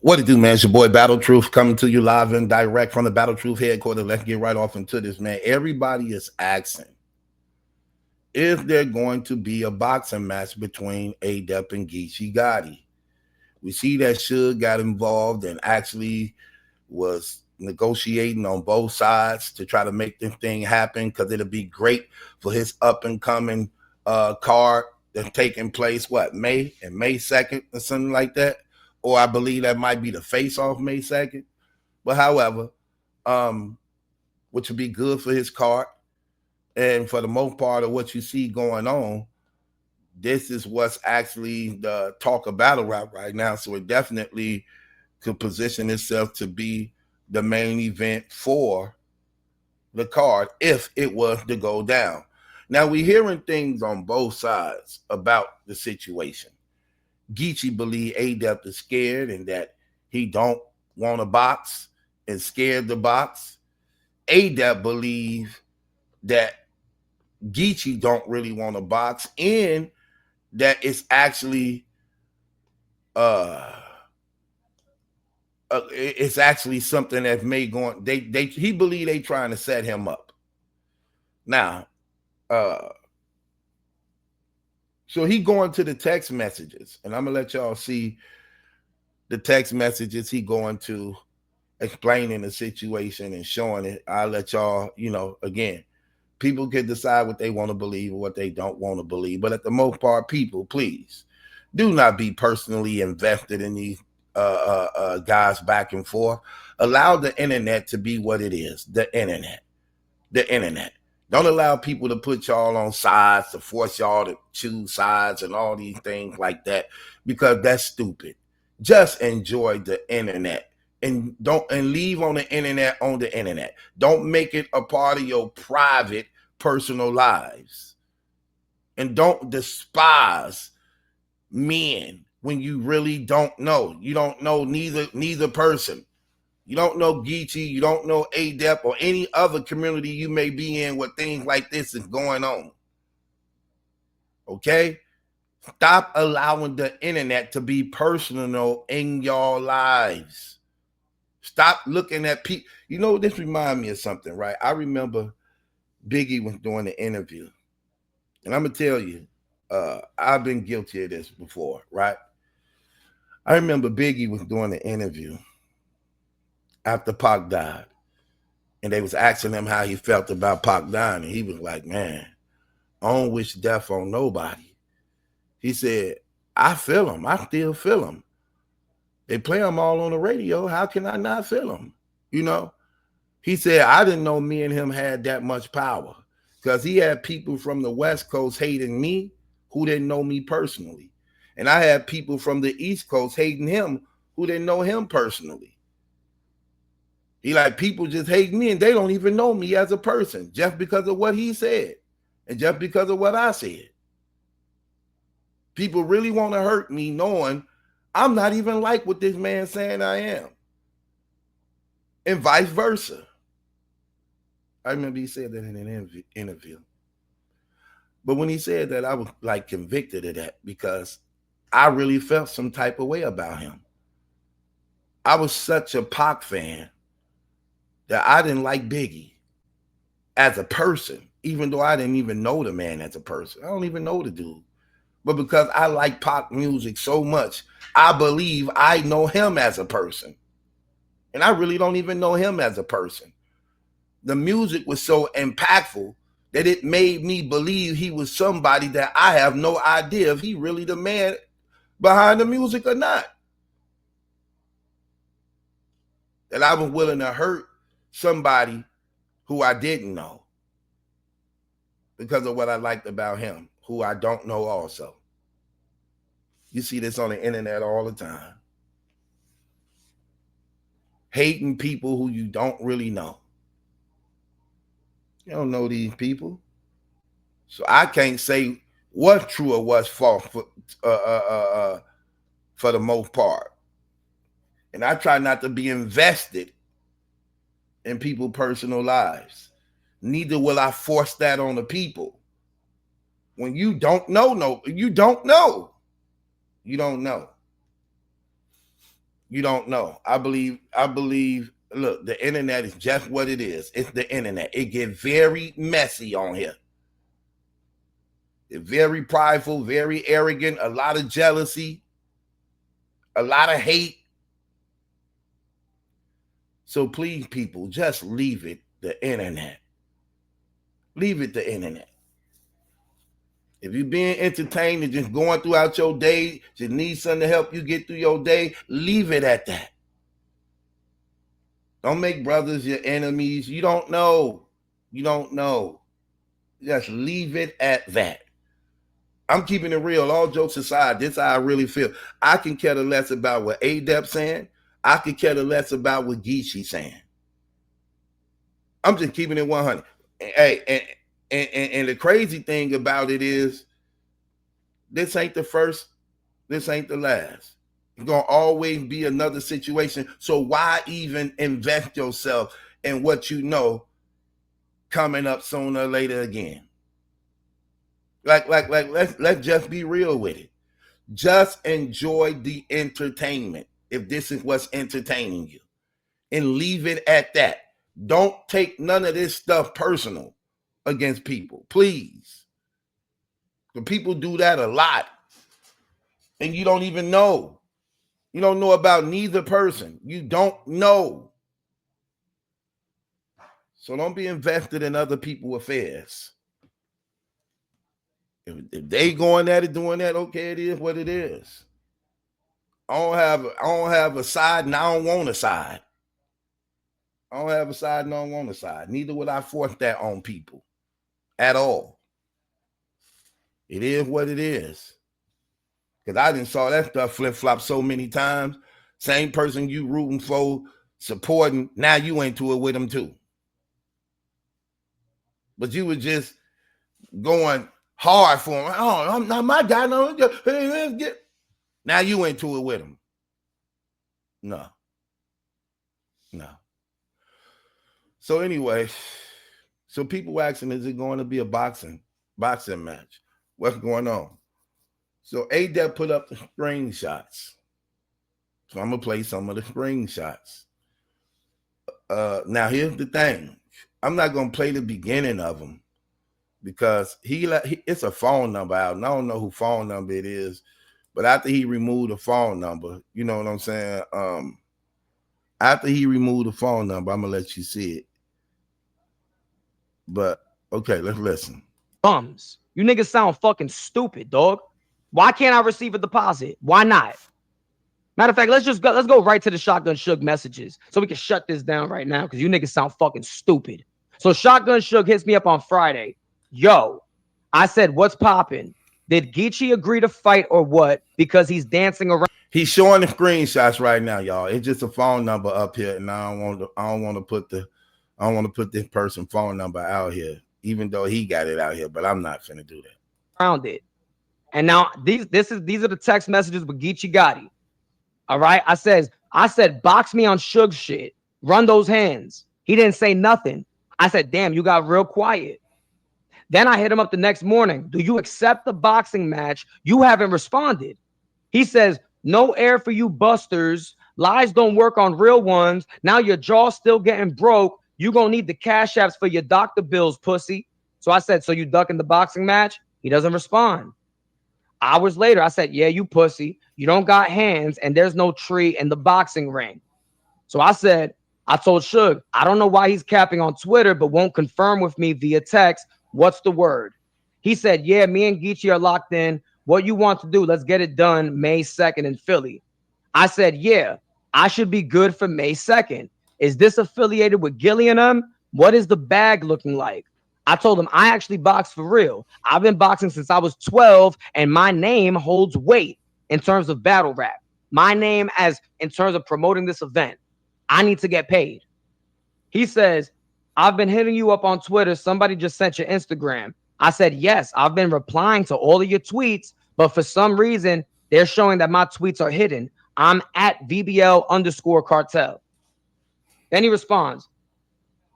What it do, man? It's your boy Battle Truth coming to you live and direct from the Battle Truth headquarters. Let's get right off into this, man. Everybody is asking if there's going to be a boxing match between A-Dep and Geechee Gotti. We see that Suge got involved and actually was negotiating on both sides to try to make this thing happen because it'll be great for his up-and-coming card that's taking place, May 2nd or something like that. Or I believe that might be the face-off May 2nd. But however, which would be good for his card. And for the most part of what you see going on, this is what's actually the talk of battle rap right now. So it definitely could position itself to be the main event for the card if it was to go down. Now, we're hearing things on both sides about the situation. Geechee believe A-Dep is scared and that he don't want to box and scared to box. A-Dep believe that Geechee don't really want to box and that it's actually something that may go on. He believe they trying to set him up. Now, so he going to the text messages, and I'm gonna let y'all see the text messages he going to, explaining the situation and showing it. I'll let y'all, again, people can decide what they want to believe or what they don't want to believe. But at the most part, people, please do not be personally invested in these guys back and forth. Allow the internet to be what it is. The internet. Don't allow people to put y'all on sides, to force y'all to choose sides and all these things like that, because that's stupid. Just enjoy the internet and leave on the internet. Don't make it a part of your private, personal lives. And don't despise men when you really don't know. You don't know neither person. You don't know Geechee, you don't know A-Dep or any other community you may be in where things like this is going on. Okay? Stop allowing the internet to be personal in your lives. Stop looking at people. This reminds me of something, right? I remember Biggie was doing the interview. And I'm going to tell you, I've been guilty of this before, right? I remember Biggie was doing the interview after Pac died. And they was asking him how he felt about Pac dying. And he was like, man, I don't wish death on nobody. He said, I feel him. I still feel him. They play him all on the radio. How can I not feel him? He said, I didn't know me and him had that much power because he had people from the West Coast hating me who didn't know me personally. And I had people from the East Coast hating him who didn't know him personally. He like, people just hate me and they don't even know me as a person just because of what he said and just because of what I said. People really want to hurt me knowing I'm not even like what this man saying I am. And vice versa. I remember he said that in an interview. But when he said that, I was like convicted of that because I really felt some type of way about him. I was such a Pac fan that I didn't like Biggie as a person, even though I didn't even know the man as a person. I don't even know the dude. But because I like Pac music so much, I believe I know him as a person. And I really don't even know him as a person. The music was so impactful that it made me believe he was somebody that I have no idea if he really the man behind the music or not. That I was willing to hurt somebody who I didn't know because of what I liked about him, who I don't know also. You see this on the internet all the time. Hating people who you don't really know. You don't know these people. So I can't say what's true or what's false for the most part. And I try not to be invested in people's personal lives. Neither will I force that on the people. When you don't know, you don't know. You don't know. You don't know. I believe, look, the internet is just what it is. It's the internet. It gets very messy on here. It's very prideful, very arrogant, a lot of jealousy, a lot of hate. So please, people, just leave it the internet. Leave it the internet. If you're being entertained and just going throughout your day, just need something to help you get through your day, leave it at that. Don't make brothers your enemies. You don't know. You don't know. Just leave it at that. I'm keeping it real. All jokes aside, this is how I really feel. I can care less about what Adep's saying. I could care less about what Geechee's saying. I'm just keeping it 100. Hey, and the crazy thing about it is, this ain't the first, this ain't the last. It's gonna always be another situation. So why even invest yourself in what you know coming up sooner or later again? Let's just be real with it. Just enjoy the entertainment if this is what's entertaining you, and leave it at that. Don't take none of this stuff personal against people, please. The people do that a lot, and you don't even know. You don't know about neither person. You don't know. So don't be invested in other people's affairs. If they going at it, doing that, okay, it is what it is. I don't have a side, and I don't want a side. I don't have a side, and I don't want a side. Neither would I force that on people at all. It is what it is. Because I didn't saw that stuff flip-flop so many times. Same person you rooting for, supporting, now you into it with them too. But you were just going hard for him. Oh, I'm not my guy. No, now you into it with him. No. So anyway, so people asking, is it going to be a boxing match? What's going on? So ADEP put up the screenshots. So I'm gonna play some of the screenshots. Now here's the thing. I'm not gonna play the beginning of them because it's a phone number out, and I don't know who phone number it is. But after he removed the phone number, you know what I'm saying? After he removed the phone number, I'm gonna let you see it. But okay, let's listen. Bums. You niggas sound fucking stupid, dog. Why can't I receive a deposit? Why not? Matter of fact, let's go right to the Shotgun Shug messages so we can shut this down right now because you niggas sound fucking stupid. So Shotgun Shug hits me up on Friday. Yo, I said, what's popping? Did Geechee agree to fight or what? Because he's dancing around. He's showing the screenshots right now, y'all. It's just a phone number up here, and I don't want to put this person's phone number out here, even though he got it out here. But I'm not finna do that. Around it. And now these are the text messages with Geechee Gotti. All right. I said, box me on Shug shit. Run those hands. He didn't say nothing. I said, damn, you got real quiet. Then I hit him up the next morning. Do you accept the boxing match? You haven't responded. He says, no air for you busters. Lies don't work on real ones. Now your jaw's still getting broke. You gonna need the cash apps for your doctor bills, pussy. So I said, so you ducking the boxing match? He doesn't respond. Hours later, I said, yeah, you pussy. You don't got hands, and there's no tree in the boxing ring. So I told Shug, I don't know why he's capping on Twitter, but won't confirm with me via text. What's the word? He said, yeah, me and Geechee are locked in. What you want to do, let's get it done May 2nd in Philly. I said, yeah, I should be good for May 2nd. Is this affiliated with Gilliam? What is the bag looking like? I told him I actually box for real. I've been boxing since I was 12, and my name holds weight in terms of battle rap. My name as in terms of promoting this event. I need to get paid. He says, I've been hitting you up on Twitter. Somebody just sent your Instagram. I said, yes, I've been replying to all of your tweets, but for some reason, they're showing that my tweets are hidden. I'm at VBL_cartel. Then he responds,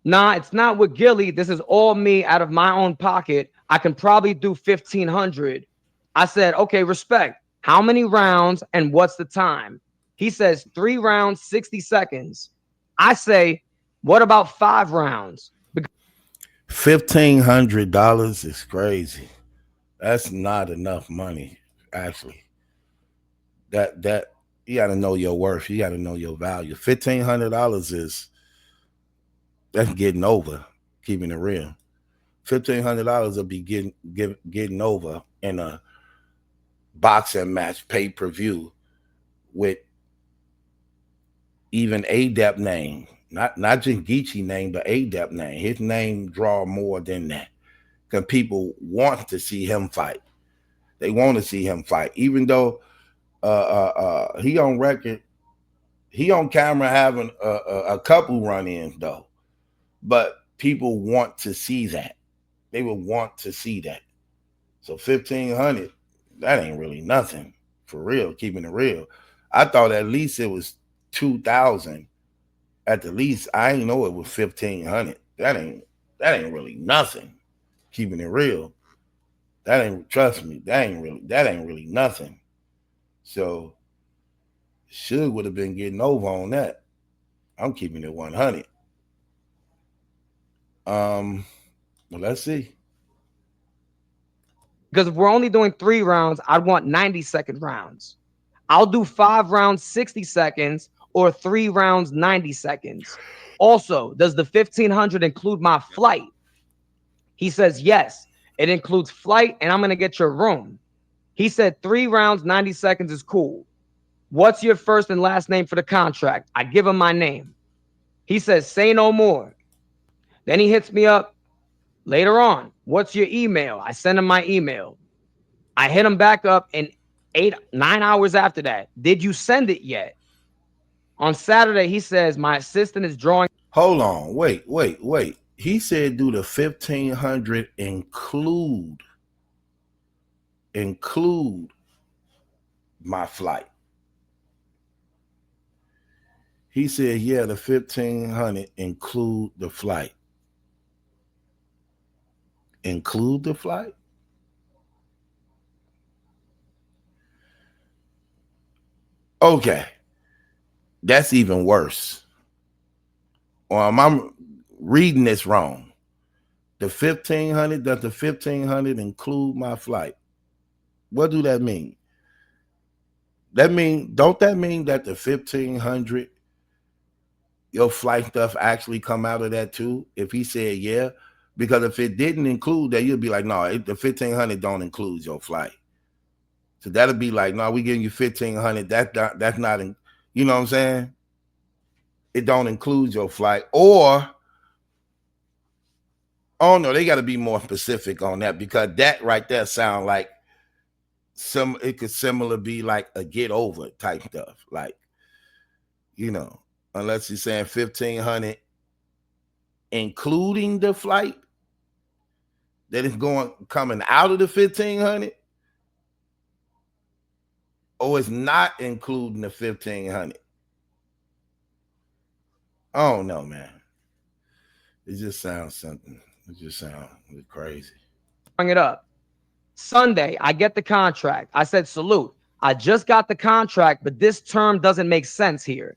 nah, it's not with Gilly. This is all me out of my own pocket. I can probably do 1,500. I said, okay, respect. How many rounds and what's the time? He says 3 rounds, 60 seconds. I say, what about 5 rounds? $1,500 is crazy. That's not enough money, actually. That you got to know your worth. You got to know your value. $1,500 is that's getting over. Keeping it real, $1,500 will be getting over in a boxing match pay per view with even ADEP name, not just Geechee name, but ADEP name. His name draw more than that because people want to see him fight. They want to see him fight, even though he on record, he on camera having a couple run-ins though. But people want to see that. They would want to see that. So 1,500, that ain't really nothing for real. Keeping it real, I thought at least it was 2,000 at the least. I ain't know it was 1,500. That ain't really nothing. Keeping it real, that ain't, trust me, that ain't really nothing. So Suge would have been getting over on that. I'm keeping it 100. Well, let's see. Because if we're only doing 3 rounds, I'd want 90-second rounds. I'll do 5 rounds, 60 seconds, or 3 rounds, 90 seconds. Also, does the 1,500 include my flight? He says, yes, it includes flight, and I'm going to get your room. He said 3 rounds, 90 seconds is cool. What's your first and last name for the contract? I give him my name. He says, say no more. Then he hits me up later on. What's your email? I send him my email. I hit him back up in 9 hours after that. Did you send it yet? On Saturday, he says, my assistant is drawing. Hold on. Wait. He said do the 1,500 include my flight. He said, yeah, the 1,500 include the flight. Include the flight? Okay. That's even worse. Or am I reading this wrong? The 1,500, does the 1,500 include my flight? What do that mean? Don't that mean that the 1,500, your flight stuff actually come out of that too? If he said yeah, because if it didn't include that, you'd be like, no, the 1,500 don't include your flight. So that'll be like, no, we giving you 1,500. That's not, you know what I'm saying? It don't include your flight. Or, oh no, they got to be more specific on that, because that right there sound like it could similar be like a get over type stuff. Like, you know, unless you're saying 1,500 including the flight, that is coming out of the 1,500, or it's not including the 1,500. I don't know, man. It just sounds something. It just sounds crazy. Bring it up. Sunday, I get the contract. I said, salute. I just got the contract, but this term doesn't make sense here.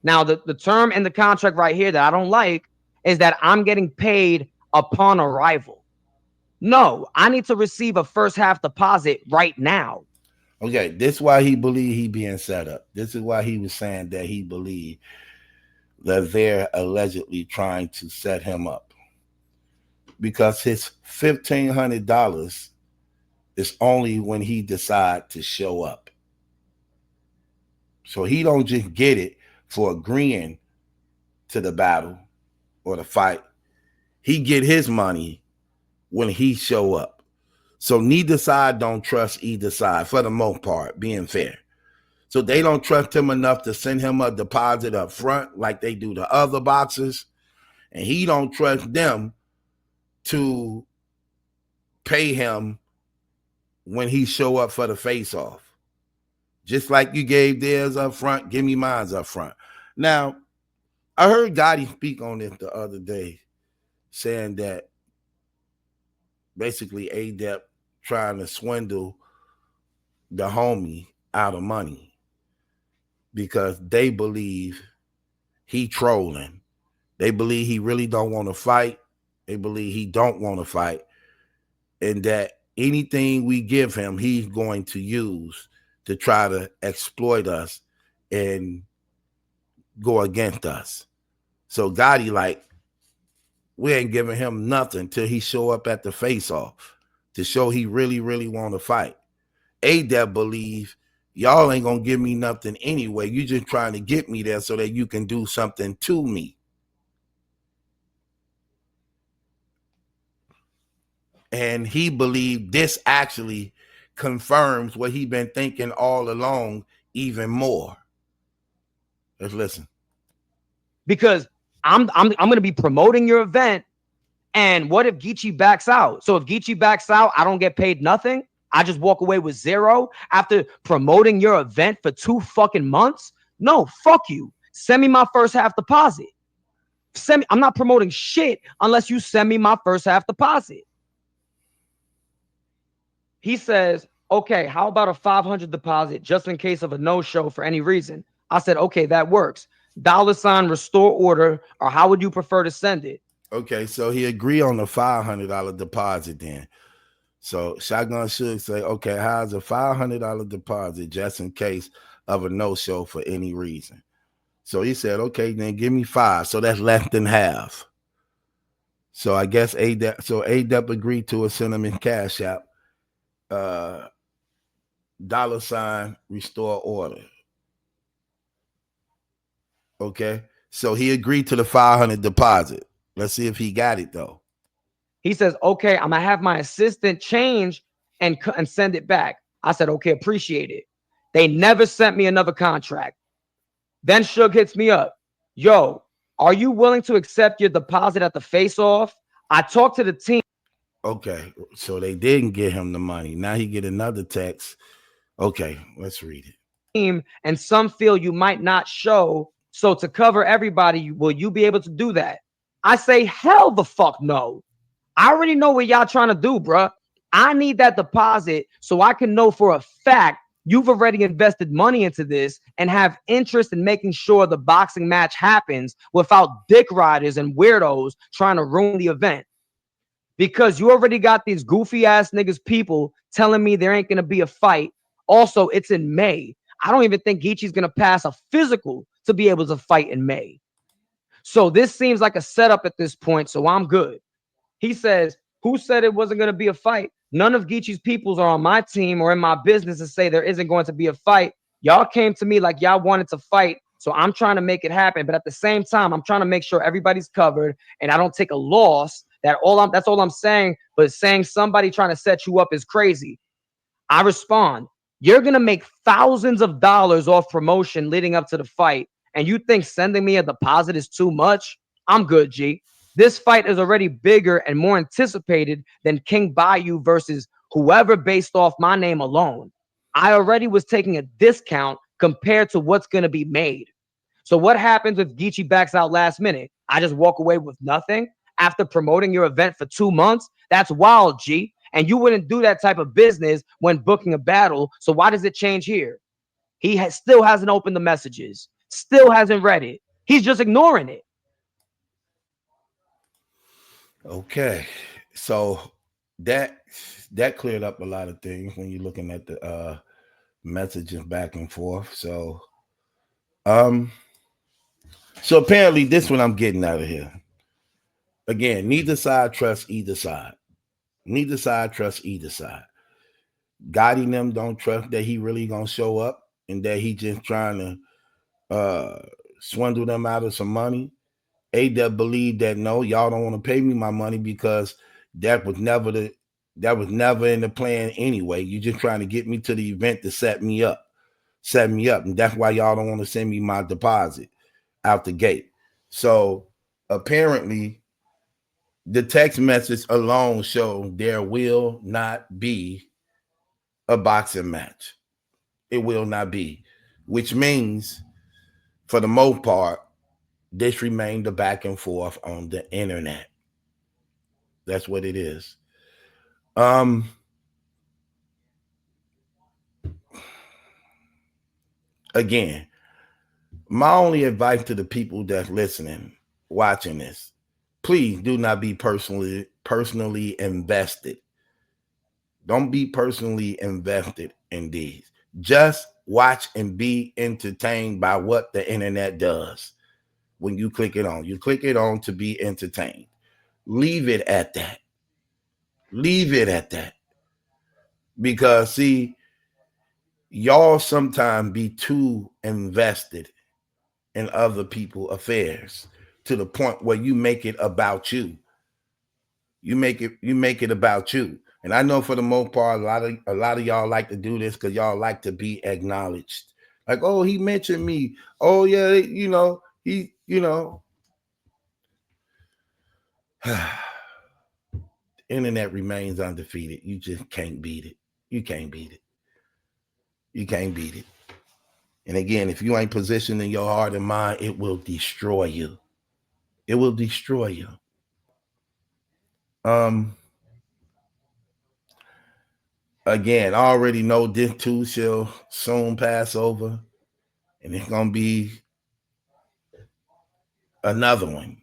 Now, the term in the contract right here that I don't like is that I'm getting paid upon arrival. No, I need to receive a first half deposit right now. Okay, this is why he believed he being set up. This is why he was saying that he believed that they're allegedly trying to set him up, because his $1,500 is only when he decide to show up. So he don't just get it for agreeing to the battle or the fight. He get his money when he show up. So neither side don't trust either side, for the most part, being fair. So they don't trust him enough to send him a deposit up front like they do the other boxers. And he don't trust them to pay him when he show up for the face-off. Just like you gave theirs up front, give me mine's up front. Now, I heard Gotti speak on this the other day, saying that basically ADEP trying to swindle the homie out of money. because they believe he trolling. They believe he really don't want to fight. They believe he don't want to fight, and that anything we give him, he's going to use to try to exploit us and go against us. So Gotti, like, we ain't giving him nothing till he show up at the face off to show he really, really want to fight. ADEP believe y'all ain't gonna give me nothing anyway. You just trying to get me there so that you can do something to me. And he believed this actually confirms what he been thinking all along even more. Let's listen. Because I'm gonna be promoting your event. And what if Geechee backs out? So if Geechee backs out, I don't get paid nothing. I just walk away with zero after promoting your event for 2 fucking months. No, fuck you. Send me my first half deposit. I'm not promoting shit unless you send me my first half deposit. He says, okay, how about a 500 deposit just in case of a no-show for any reason? I said, okay, that works. $ restore order, or how would you prefer to send it? Okay, so he agreed on the $500 deposit then. So Shotgun should say, okay, how's a $500 deposit just in case of a no-show for any reason? So he said, okay, then give me 5. So that's less than half. So I guess ADEP agreed to a send him in Cash App. $ restore order. Okay. So he agreed to the 500 deposit. Let's see if he got it though. He says, okay, I'm gonna have my assistant change and send it back. I said, okay, appreciate it. They never sent me another contract. Then Suge hits me up. Yo, are you willing to accept your deposit at the face off? I talked to the team. Okay. So they didn't get him the money. Now he get another text. Okay, let's read it. And some feel you might not show. So to cover everybody, will you be able to do that? I say, hell the fuck no. I already know what y'all trying to do, bruh. I need that deposit so I can know for a fact you've already invested money into this and have interest in making sure the boxing match happens without dick riders and weirdos trying to ruin the event. Because you already got these goofy ass niggas people telling me there ain't gonna be a fight. Also, it's in May. I don't even think Geechee's gonna pass a physical to be able to fight in May. So this seems like a setup at this point, so I'm good. He says, who said it wasn't going to be a fight? None of Geechee's peoples are on my team or in my business to say there isn't going to be a fight. Y'all came to me like y'all wanted to fight, so I'm trying to make it happen. But at the same time, I'm trying to make sure everybody's covered and I don't take a loss. That's all I'm saying. But saying somebody trying to set you up is crazy. I respond, you're going to make thousands of dollars off promotion leading up to the fight. And you think sending me a deposit is too much? I'm good, G. This fight is already bigger and more anticipated than King Bayou versus whoever based off my name alone. I already was taking a discount compared to what's going to be made. So what happens if Geechee backs out last minute? I just walk away with nothing after promoting your event for 2 months? That's wild, G. And you wouldn't do that type of business when booking a battle. So why does it change here? He still hasn't opened the messages, still hasn't read it. He's just ignoring it. Okay. So that cleared up a lot of things when you're looking at the messages back and forth. Um so apparently this what I'm getting out of here. Again, neither side trusts either side. Neither side trusts either side. Gotti and them don't trust that he really gonna show up and that he just trying to swindle them out of some money. ADEP believe that no, y'all don't want to pay me my money because that was never in the plan anyway. You just trying to get me to the event to set me up, and that's why y'all don't want to send me my deposit out the gate. So apparently, the text message alone show there will not be a boxing match. It will not be, which means, for the most part, this remained a back and forth on the internet. That's what it is. Um, Again, My only advice to the people that's listening, watching this, please do not be personally invested. Don't be personally invested in these. Just watch and be entertained by what the internet does. When you click it on, you click it on to be entertained. Leave it at that. Leave it at that. Because see, y'all sometimes be too invested in other people's affairs to the point where you make it about you. You make it about you. And I know for the most part, a lot of y'all like to do this because y'all like to be acknowledged. Like, oh, he mentioned me. Oh yeah, he. Internet remains undefeated. You just can't beat it. You can't beat it. You can't beat it. And again, if you ain't positioned in your heart and mind, it will destroy you. It will destroy you. Um, Again, I already know this too shall soon pass over, and it's gonna be another one.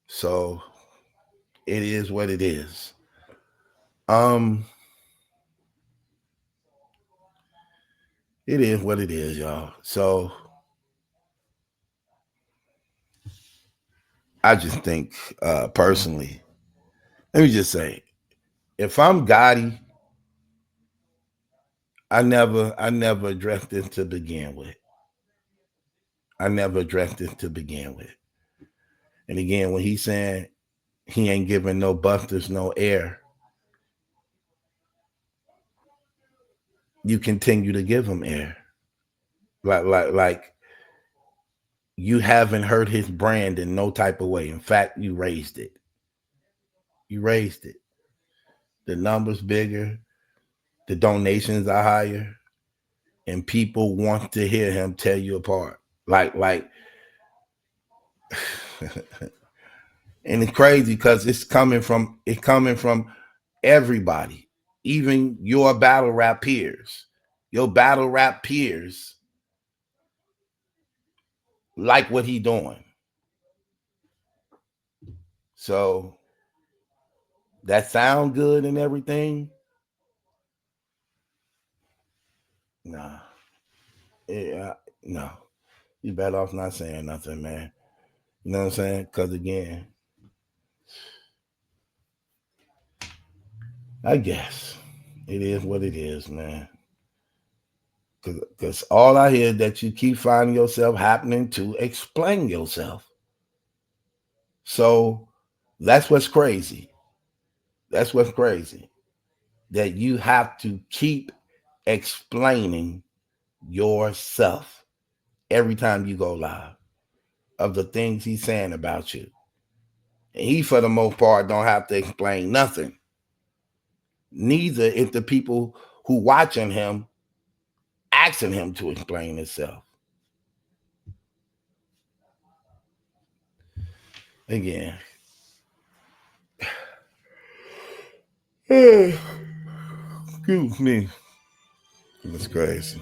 So it is what it is. Um, it is what it is, y'all. So I just think, personally, let me just say, if I'm Gotti, I never addressed this to begin with. I never addressed this to begin with. And again, when he's saying he ain't giving no busters no air, you continue to give him air. Like you haven't hurt his brand in no type of way. In fact, you raised it. You raised it. The numbers bigger, the donations are higher, and people want to hear him tear you apart. Like and it's crazy because it's coming from everybody, even your battle rap peers. Your battle rap peers like what he doing. So that sound good and everything. Nah, yeah, no. You better off not saying nothing, man. You know what I'm saying? Because again, I guess it is what it is, man. Because all I hear is that you keep finding yourself happening to explain yourself. So that's what's crazy. That's what's crazy. That you have to keep explaining yourself every time you go live of the things he's saying about you. And he, for the most part, don't have to explain nothing. Neither if the people who watching him asking him to explain himself. Again, excuse me. It's crazy.